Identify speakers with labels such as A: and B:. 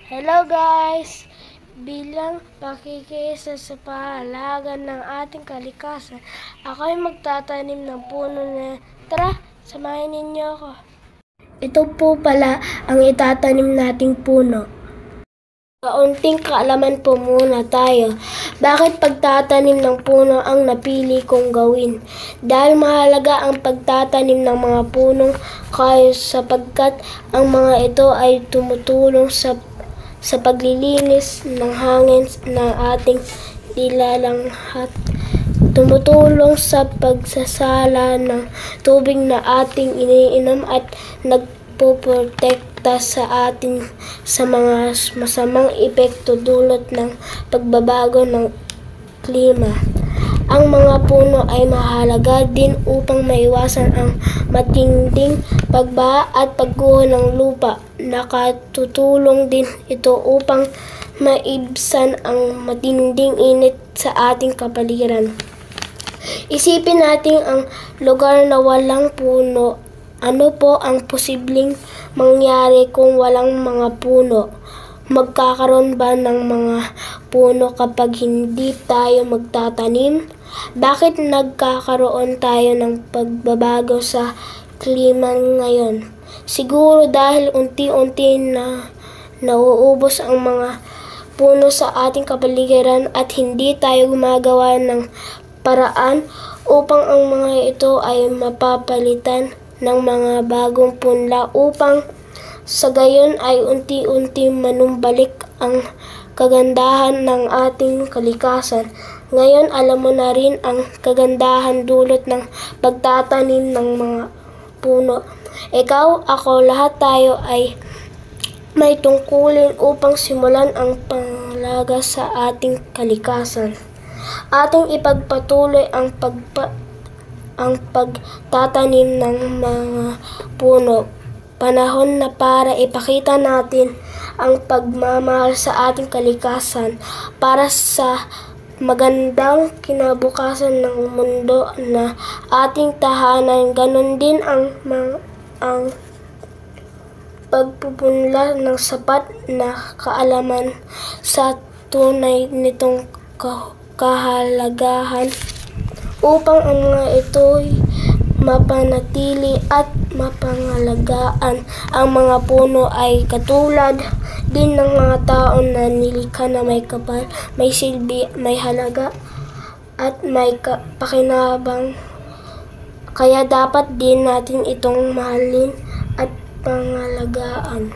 A: Hello guys! Bilang pakikiisa sa pahalagan ng ating kalikasan, ako ay magtatanim ng puno na tara, samahin ninyo ako. Ito po pala ang itatanim nating puno. Kaunting kaalaman po muna tayo. Bakit pagtatanim ng puno ang napili kong gawin? Dahil mahalaga ang pagtatanim ng mga punong kahoy sapagkat ang mga ito ay tumutulong sa paglilinis ng hangin na ating nilalanghap, tumutulong sa pagsasala ng tubig na ating iniinom at nagpoprotekta sa atin sa mga masamang epekto dulot ng pagbabago ng klima. Ang mga puno ay mahalaga din upang maiwasan ang matinding pagbaha at pagguho ng lupa. Nakatutulong din ito upang maibsan ang matinding init sa ating kapaligiran. Isipin natin ang lugar na walang puno. Ano po ang posibleng mangyari kung walang mga puno? Magkakaroon ba ng mga puno kapag hindi tayo magtatanim? Bakit nagkakaroon tayo ng pagbabago sa klima ngayon? Siguro dahil unti-unti na nauubos ang mga puno sa ating kapaligiran at hindi tayo gumagawa ng paraan upang ang mga ito ay mapapalitan ng mga bagong punla upang sa gayon ay unti-unti manumbalik ang kagandahan ng ating kalikasan. Ngayon alam mo na rin ang kagandahan dulot ng pagtatanim ng mga puno. Ikaw, ako, lahat tayo ay may tungkulin upang simulan ang pangalaga sa ating kalikasan. Ating ipagpatuloy ang pagtatanim ng mga puno. Panahon na para ipakita natin ang pagmamahal sa ating kalikasan para sa magandang kinabukasan ng mundo na ating tahanan. Ganon din ang pagpupunla ng sapat na kaalaman sa tunay nitong kahalagahan upang ang mga ito'y mapanatili at mapangalagaan. Ang mga puno ay katulad din ng mga tao na nilikha na may kapal, may silbi, may halaga at may pakinabang. Kaya dapat din natin itong mahalin at pangalagaan.